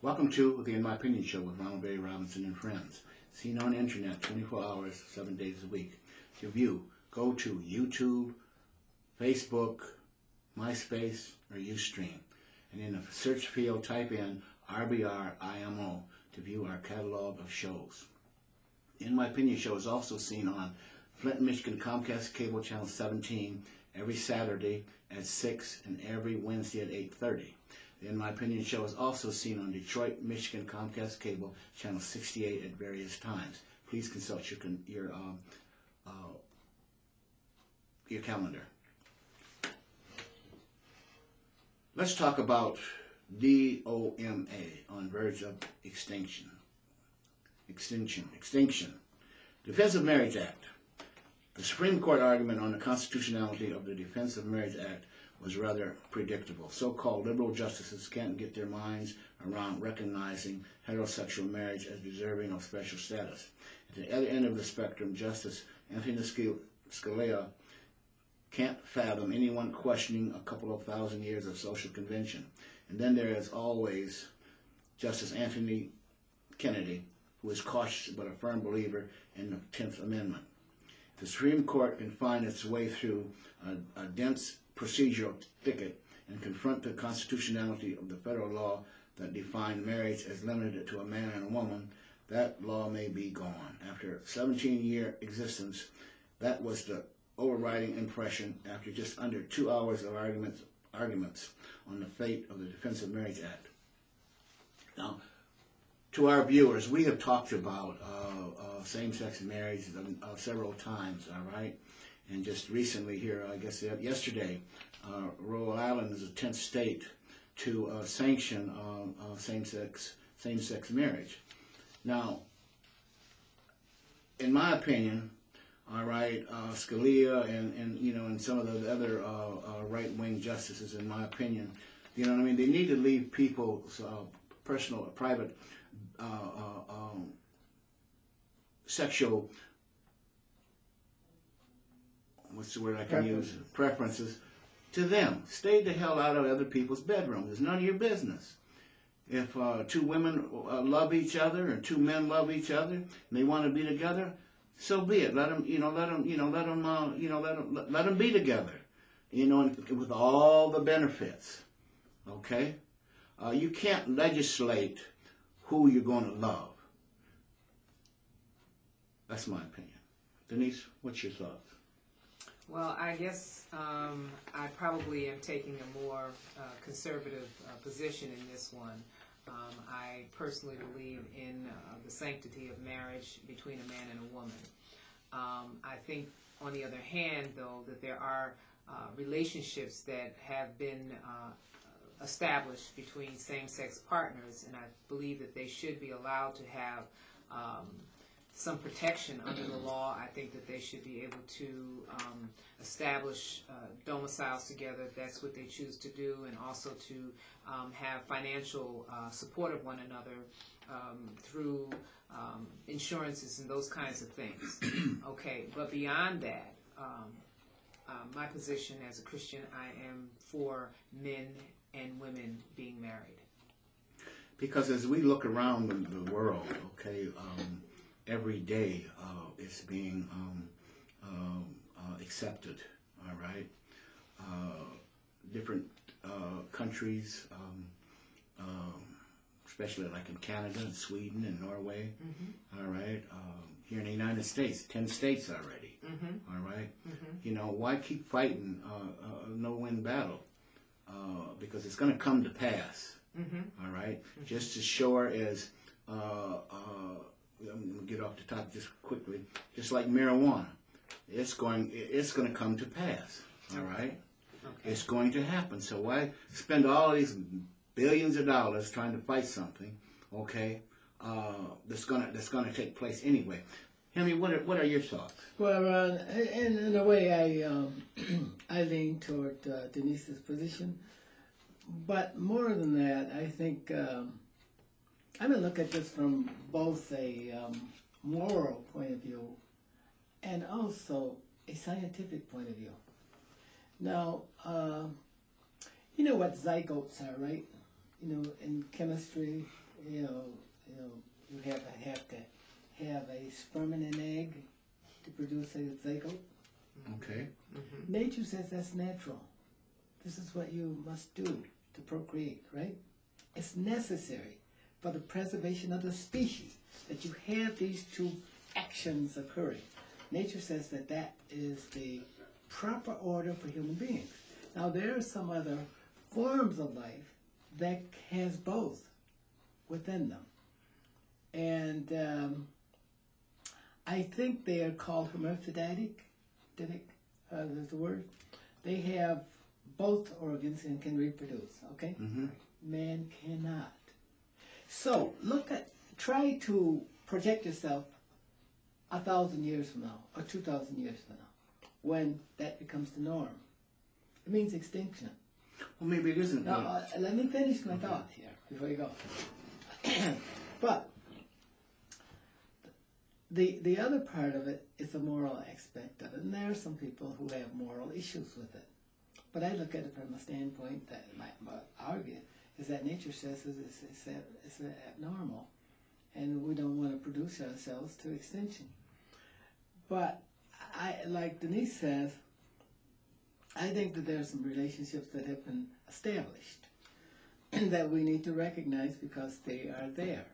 Welcome to the In My Opinion Show with Ronald Robinson and friends. Seen on the internet 24 hours, 7 days a week. To view, go to YouTube, Facebook, MySpace, or Ustream. And in the search field, type in RBR IMO to view our catalog of shows. In My Opinion Show is also seen on Flint, Michigan Comcast Cable Channel 17 every Saturday at 6 and every Wednesday at 8:30. The In My Opinion Show is also seen on Detroit, Michigan Comcast Cable Channel 68 at various times. Please consult your calendar. Let's talk about DOMA, on verge of extinction. Defense of Marriage Act. The Supreme Court argument on the constitutionality of the Defense of Marriage Act was rather predictable. So-called liberal justices can't get their minds around recognizing heterosexual marriage as deserving of special status. At the other end of the spectrum, Justice Anthony Scalia can't fathom anyone questioning a couple of thousand years of social convention. And then there is always Justice Anthony Kennedy, who is cautious but a firm believer in the 10th Amendment. The Supreme Court can find its way through a dense procedural thicket and confront the constitutionality of the federal law that defined marriage as limited to a man and a woman. That law may be gone. After 17-year existence, that was the overriding impression after just under 2 hours of arguments on the fate of the Defense of Marriage Act. Now, to our viewers, we have talked about same-sex marriage several times, all right? And just recently here, I guess yesterday, Rhode Island is the 10th state to sanction same-sex marriage. Now, in my opinion, all right, Scalia and some of the other right-wing justices, in my opinion, you know what I mean, they need to leave people's personal, private, sexual, what's the word I can use, preferences, to them. Stay the hell out of other people's bedrooms. It's none of your business. If two women love each other and two men love each other and they want to be together, so be it. Let them be together. You know, with all the benefits. Okay? You can't legislate who you're going to love. That's my opinion. Denise, what's your thoughts? Well, I guess I probably am taking a more conservative position in this one. I personally believe in the sanctity of marriage between a man and a woman. I think, on the other hand, though, that there are relationships that have been established between same-sex partners, and I believe that they should be allowed to have some protection under the law. I think that they should be able to establish domiciles together if that's what they choose to do, and also to have financial support of one another through insurances and those kinds of things. Okay, but beyond that, my position as a Christian, I am for men and women being married. Because as we look around the world, okay, every day it's being accepted, all right? Different countries, especially like in Canada and Sweden and Norway, all right? Here in the United States, 10 states already, all right? You know, why keep fighting a no-win battle? Because it's going to come to pass, all right? Just as sure as, I'm going to get off the top just quickly, just like marijuana, it's going to come to pass, all right? Okay. It's going to happen. So why spend all these billions of dollars trying to fight something, okay, that's gonna take place anyway. Henry, what are your thoughts? Well, in a way, I lean toward Denise's position, but more than that, I think I'm going to look at this from both a moral point of view and also a scientific point of view. Now, you know what zygotes are, right? You know, in chemistry, you have to have a sperm and an egg to produce a zygote. Okay. Mm-hmm. Nature says that's natural. This is what you must do to procreate, right? It's necessary for the preservation of the species that you have these two actions occurring. Nature says that that is the proper order for human beings. Now, there are some other forms of life that has both within them. And I think they are called hermaphroditic. There's the word. They have both organs and can reproduce, okay? Mm-hmm. Man cannot. So, try to project yourself 1,000 years from now, or 2,000 years from now, when that becomes the norm. It means extinction. Well, maybe it isn't. Now, let me finish my thought here before you go. But the other part of it is the moral aspect of it, and there are some people who have moral issues with it. But I look at it from a standpoint that my argue is that nature says it's abnormal, and we don't want to produce ourselves to extinction. But like Denise says, I think that there are some relationships that have been established and that we need to recognize because they are there.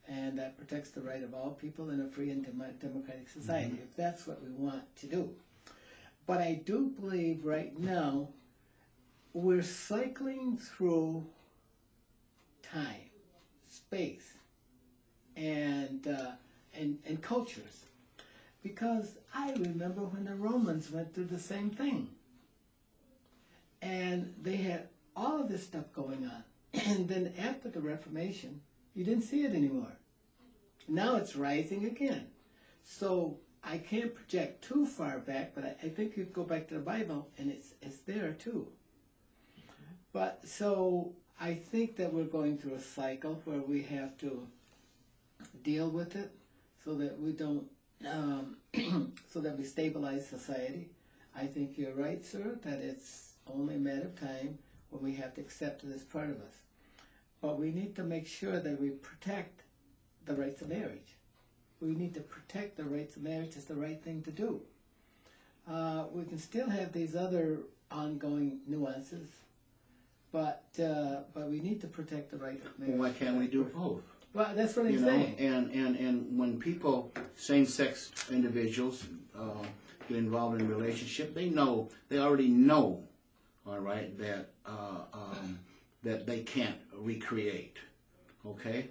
And that protects the right of all people in a free and democratic society, if that's what we want to do. But I do believe right now we're cycling through time, space, and cultures. Because I remember when the Romans went through the same thing. And they had all of this stuff going on. And then after the Reformation, you didn't see it anymore. Now it's rising again. So I can't project too far back, but I think you go back to the Bible, and it's there too. But so I think that we're going through a cycle where we have to deal with it so that we don't, so that we stabilize society. I think you're right, sir, that it's only a matter of time when we have to accept it as part of us. But we need to make sure that we protect the rights of marriage. We need to protect the rights of marriage. It's the right thing to do. We can still have these other ongoing nuances, but we need to protect the right of marriage. Well, why can't we do both? Well, that's what I'm saying. And when people, same-sex individuals, get involved in a relationship, they already know, all right, that that they can't recreate, okay?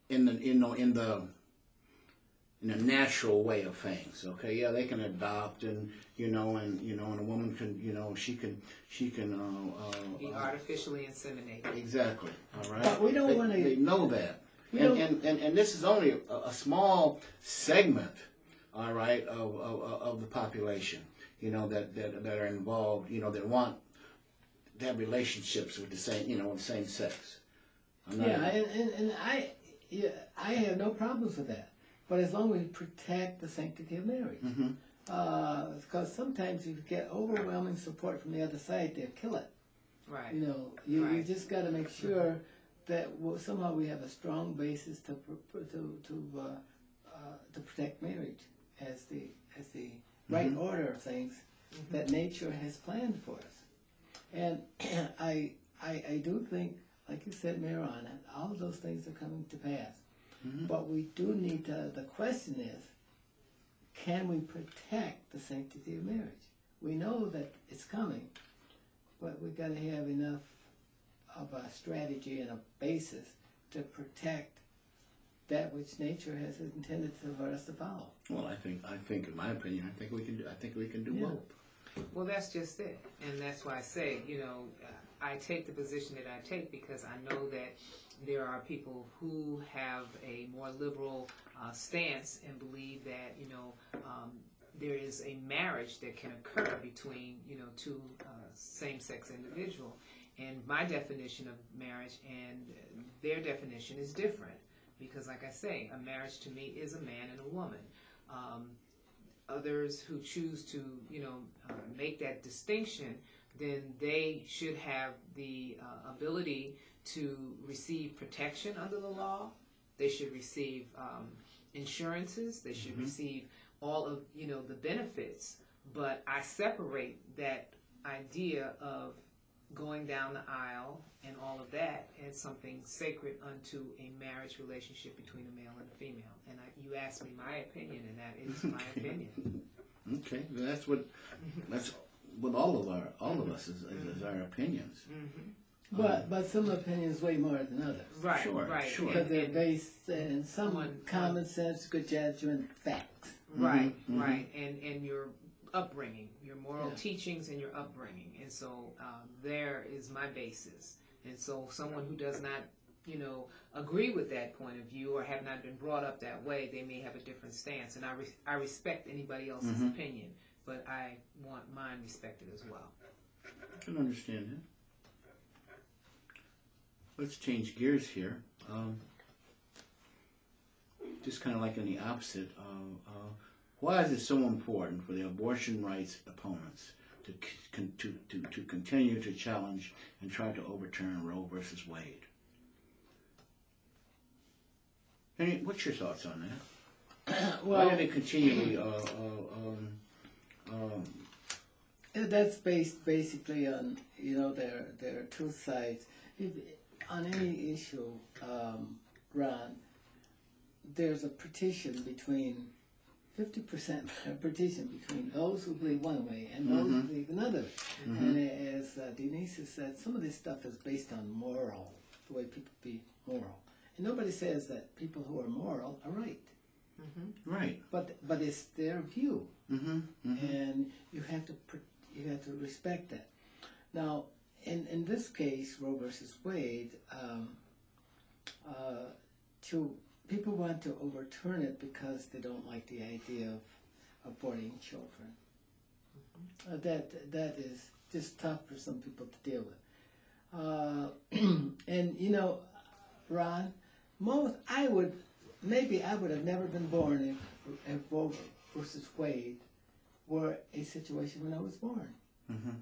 In the natural way of things, okay? Yeah, they can adopt, and and a woman can, she can Be artificially inseminated. Exactly. All right. But we don't want to. They know that, and this is only a small segment, all right, of the population, that are involved, that want to have relationships with the same sex. I have no problems with that. But as long as we protect the sanctity of marriage. Because sometimes you get overwhelming support from the other side, they'll kill it. Right. You just got to make sure that somehow we have a strong basis to protect marriage as the right order of things that nature has planned for us. And I do think, like you said, Maron, all of those things are coming to pass. But we do need to, the question is, can we protect the sanctity of marriage? We know that it's coming, but we've got to have enough of a strategy and a basis to protect that which nature has intended for us to follow. Well, I think, in my opinion, I think we can do both. Well, that's just it, and that's why I say, I take the position that I take because I know that there are people who have a more liberal stance and believe that, there is a marriage that can occur between, two same-sex individuals. And my definition of marriage and their definition is different because, like I say, a marriage to me is a man and a woman. Others who choose to, make that distinction, then they should have the ability to receive protection under the law. They should receive insurances. They should receive all of, the benefits. But I separate that idea of going down the aisle and all of that as something sacred unto a marriage relationship between a male and a female. And you asked me my opinion, and that is my opinion. Okay, that's what all of us is our opinions. But some opinions weigh more than others. Right, Sure, right. sure. Because they're based in some common sense, good judgment, facts. Right, right. And your upbringing, your moral teachings and your upbringing. And so there is my basis. And so someone who does not, agree with that point of view or have not been brought up that way, they may have a different stance. And I respect anybody else's opinion, but I want mine respected as well. I can understand that. Let's change gears here. Just kind of like in the opposite. Why is it so important for the abortion rights opponents to continue to challenge and try to overturn Roe versus Wade? What's your thoughts on that? Why do they continually? That's based basically on there are two sides. On any issue, Ron, there's a petition between 50% petition between those who believe one way and those who believe another. And as Denise has said, some of this stuff is based on moral, the way people be moral. And nobody says that people who are moral are right. Right. But it's their view, and you have to respect that. Now, in this case, Roe versus Wade, people want to overturn it because they don't like the idea of aborting children. That is just tough for some people to deal with. And Ron, I would have never been born if Roe versus Wade were a situation when I was born,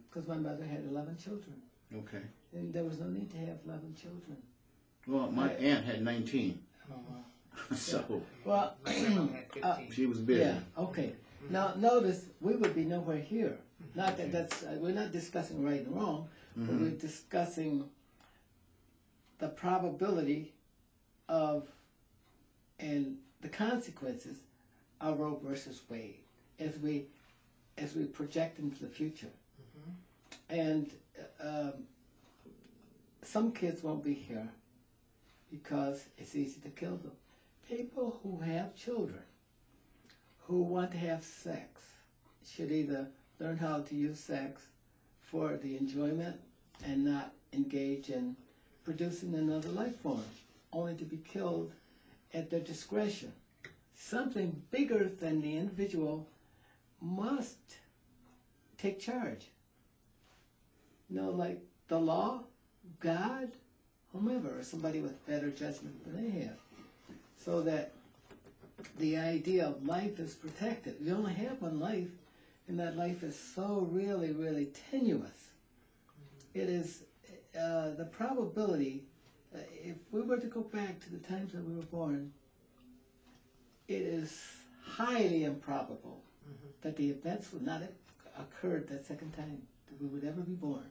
because my mother had 11 children. Okay. And there was no need to have 11 children. Well, my aunt had 19. So, well, she was busy. Yeah, okay. Now, notice, we would be nowhere here. Not that we're not discussing right and wrong, but we're discussing the probability of and the consequences of Roe versus Wade as we project into the future. And some kids won't be here because it's easy to kill them. People who have children who want to have sex should either learn how to use sex for the enjoyment and not engage in producing another life form, only to be killed at their discretion. Something bigger than the individual must take charge. Like the law, God, whomever, or somebody with better judgment than they have. So that the idea of life is protected. We only have one life, and that life is so really, really tenuous. It is the probability, if we were to go back to the times that we were born, it is highly improbable that the events would not have occurred that second time that we would ever be born.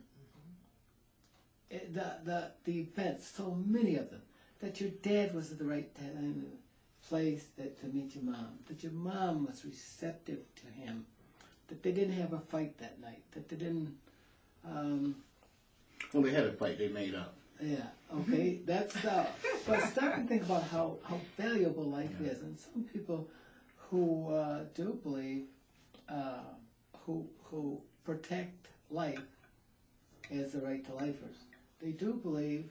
The events, so many of them, that your dad was at the right time, place to meet your mom, that your mom was receptive to him, that they didn't have a fight that night, that they didn't... well, they had a fight, they made up. Yeah, okay, that's... but stop and think about how valuable life is, and some people who do believe, who protect life has the right to lifers. They do believe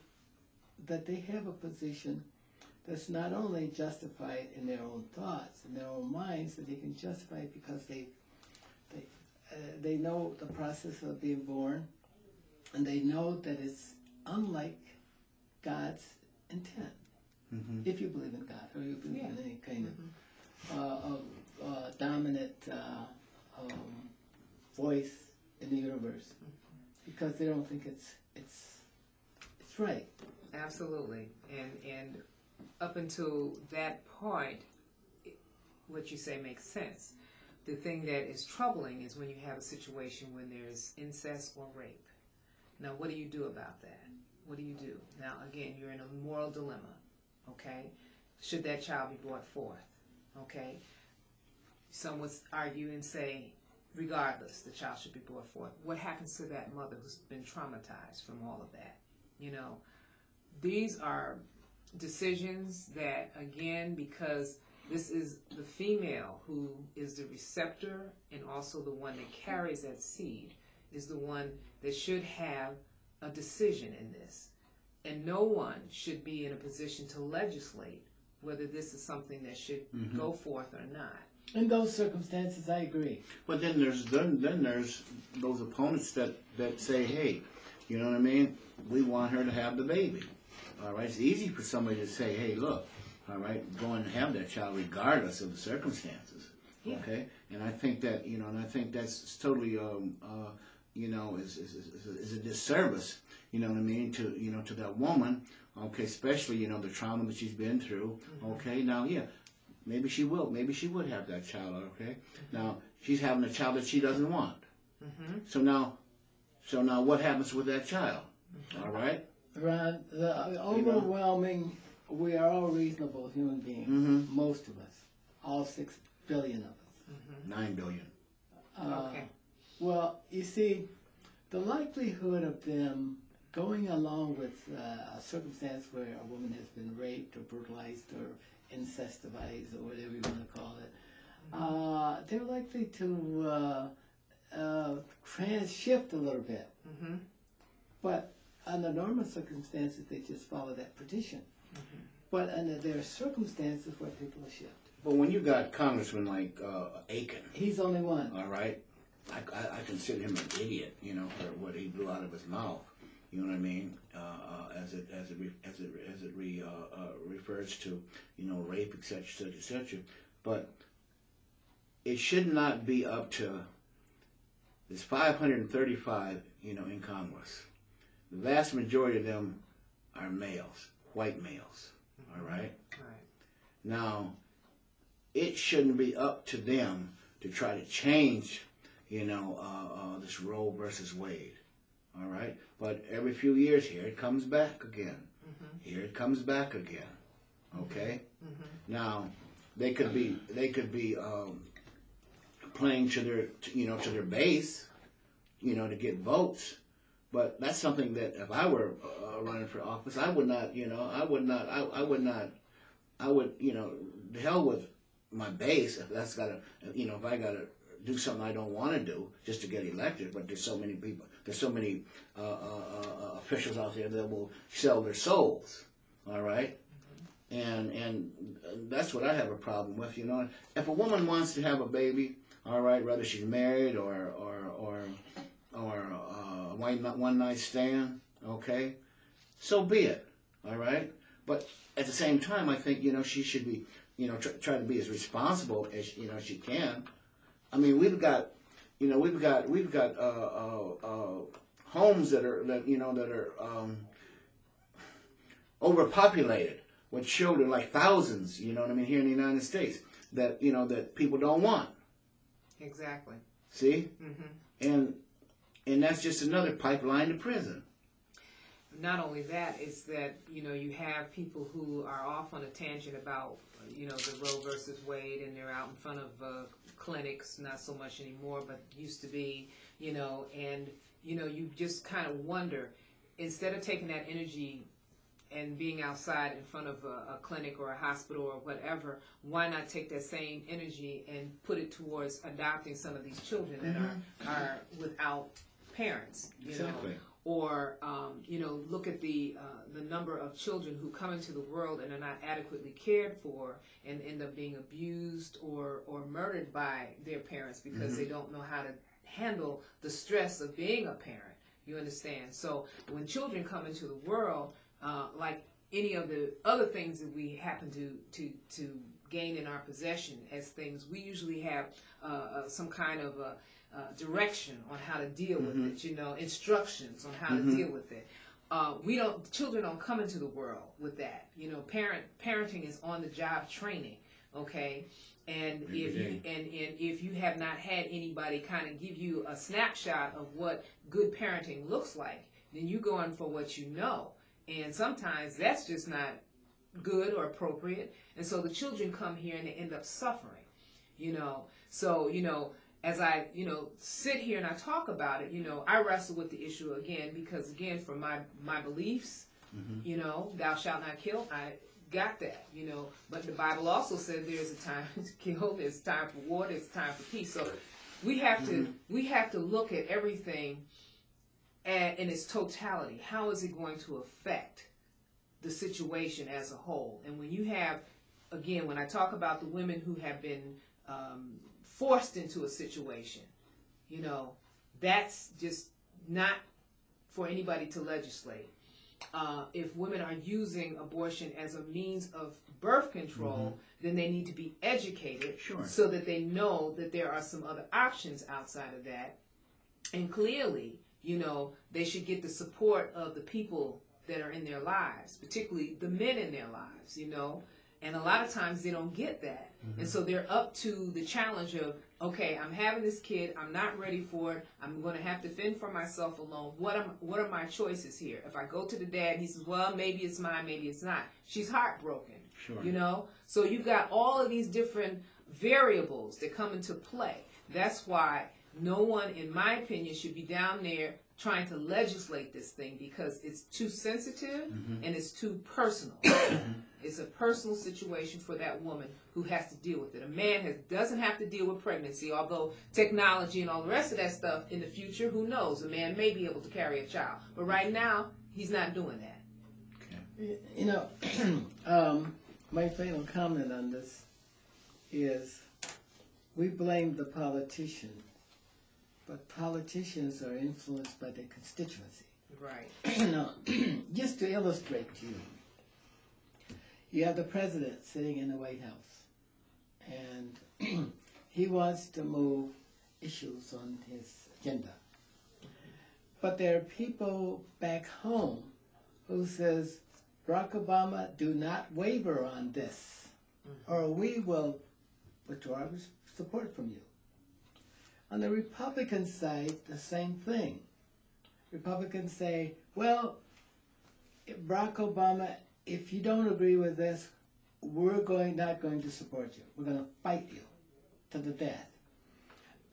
that they have a position that's not only justified in their own thoughts, in their own minds, that they can justify it because they know the process of being born, and they know that it's unlike God's intent. Mm-hmm. If you believe in God, or you believe in any kind Mm-hmm. of dominant voice in the universe, because they don't think it's right. Absolutely. And up until that point, what you say makes sense. The thing that is troubling is when you have a situation when there's incest or rape. Now, what do you do about that? What do you do? Now, again, you're in a moral dilemma, okay? Should that child be brought forth, okay? Some would argue and say, regardless, the child should be brought forth. What happens to that mother who's been traumatized from all of that? You know, these are decisions that, again, because this is the female who is the receptor and also the one that carries that seed, is the one that should have a decision in this. And no one should be in a position to legislate whether this is something that should go forth or not. In those circumstances, I agree. But then there's those opponents that say, hey, you know what I mean? We want her to have the baby. All right, it's easy for somebody to say, hey, look, all right, go and have that child regardless of the circumstances. Yeah. Okay, and I think that that's totally is a disservice. You know what I mean, to that woman. Okay, especially the trauma that she's been through. Okay, now maybe she would have that child. Okay, now she's having a child that she doesn't want. So now what happens with that child? All right. Ron, the overwhelming, we are all reasonable human beings, most of us, all 6 billion of us. 9 billion. Okay. Well, you see, the likelihood of them going along with a circumstance where a woman has been raped or brutalized or incestivized or whatever you want to call it, they're likely to shift a little bit. But under normal circumstances, they just follow that petition. But under their circumstances where people shift. But when you got congressmen like Aiken, He's only one. all right, I consider him an idiot, for what he blew out of his mouth. You know what I mean? As it refers to rape, etc., etc. But it should not be up to. There's 535, in Congress. The vast majority of them are males, white males. All right. Right. Now, it shouldn't be up to them to try to change, this Roe versus Wade. All right. But every few years, here it comes back again. Here it comes back again. Okay. Now, they could be playing to their base, to get votes. But that's something that if I were running for office, I would, the hell with my base if that's gotta, if I gotta do something I don't want to do just to get elected. But there's so many people, there's so many officials out there that will sell their souls. All right. And that's what I have a problem with, If a woman wants to have a baby, all right, whether she's married or one night stand, okay, so be it, all right. But at the same time, I think she should be, try to be as responsible as she can. I mean, we've got homes that are overpopulated with children, like thousands, here in the United States that that people don't want. Exactly. See, and that's just another pipeline to prison. Not only that, it's that, you have people who are off on a tangent about, the Roe versus Wade, and they're out in front of clinics, not so much anymore, but used to be, and, you just kind of wonder, instead of taking that energy and being outside in front of a clinic or a hospital or whatever, why not take that same energy and put it towards adopting some of these children that are without parents, Exactly. or look at the number of children who come into the world and are not adequately cared for and end up being abused or murdered by their parents because they don't know how to handle the stress of being a parent. You understand? So when children come into the world, like any of the other things that we happen to gain in our possession as things, we usually have some kind of direction on how to deal with it, instructions on how to deal with it. Children don't come into the world with that. Parenting is on the job training, okay? And if you have not had anybody kind of give you a snapshot of what good parenting looks like, then you go in for what you know. And sometimes that's just not good or appropriate. And so the children come here and they end up suffering, So, as I, sit here and I talk about it, I wrestle with the issue again because, again, from my beliefs, thou shalt not kill, I got that, But the Bible also said there's a time to kill, there's time for war, there's time for peace. So we have to look at everything in its totality. How is it going to affect the situation as a whole? And when you have, again, when I talk about the women who have been forced into a situation, that's just not for anybody to legislate. If women are using abortion as a means of birth control, then they need to be educated so that they know that there are some other options outside of that. And clearly, they should get the support of the people that are in their lives, particularly the men in their lives, And a lot of times they don't get that. And so they're up to the challenge of, okay, I'm having this kid, I'm not ready for it, I'm going to have to fend for myself alone. What are my choices here? If I go to the dad, he says, well, maybe it's mine, maybe it's not. She's heartbroken, So you've got all of these different variables that come into play. That's why no one, in my opinion, should be down there trying to legislate this thing because it's too sensitive and it's too personal. It's a personal situation for that woman who has to deal with it. A man doesn't have to deal with pregnancy, although technology and all the rest of that stuff in the future, who knows? A man may be able to carry a child. But right now, he's not doing that. Okay. My final comment on this is we blame the politician, but politicians are influenced by their constituency. Right. Now, just to illustrate to you, you have the president sitting in the White House, and he wants to move issues on his agenda. But there are people back home who says, Barack Obama, do not waver on this, or we will withdraw our support from you. On the Republican side, the same thing. Republicans say, well, Barack Obama, if you don't agree with this, we're not going to support you. We're going to fight you to the death.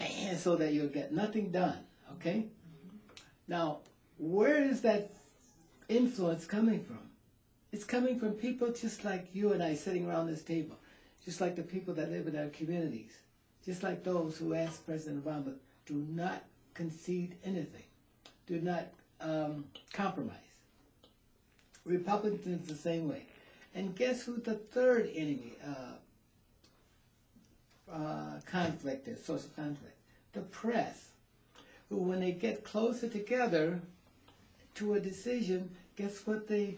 And so that you'll get nothing done, okay? Now, where is that influence coming from? It's coming from people just like you and I sitting around this table, just like the people that live in our communities, just like those who ask President Obama, do not concede anything, do not compromise. Republicans the same way. And guess who the third enemy conflict is, social conflict? The press, who when they get closer together to a decision, guess what the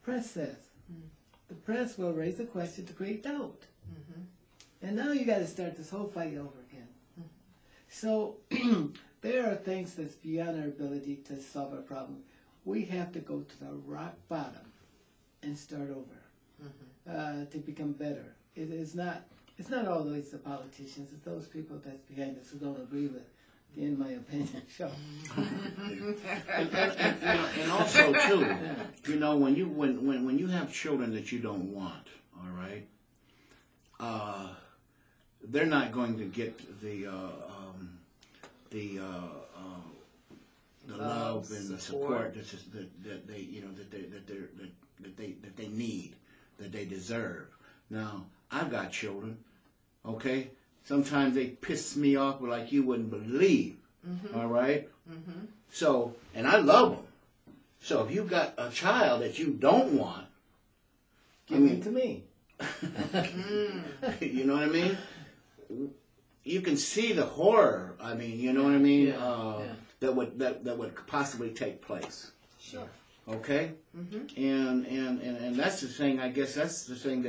press says? The press will raise a question to create doubt. And now you got to start this whole fight over again. So there are things that's beyond our ability to solve our problem. We have to go to the rock bottom and start over to become better. It's not always the politicians. It's those people that's behind us who don't agree with, in my opinion. So. and also too, when you have children that you don't want, all right, they're not going to get the love and the support that they need, that they deserve. Now, I've got children, okay? Sometimes they piss me off like you wouldn't believe, all right? So, and I love them, So if you've got a child that you don't want, Give it to me. you know what I mean? You can see the horror. I mean, you know what I mean? That would possibly take place. Sure. Okay. And that's the thing. I guess that's the thing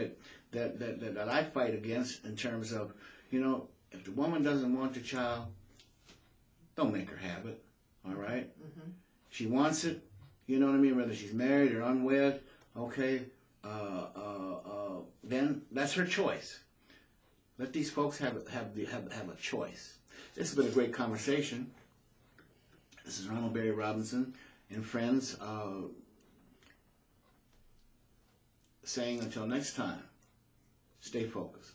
that I fight against in terms of, you know, if the woman doesn't want the child, don't make her have it. All right. She wants it. You know what I mean? Whether she's married or unwed, okay. Then that's her choice. Let these folks have a choice. This has been a great conversation. This is Ronald Berry Robinson and friends saying until next time, stay focused.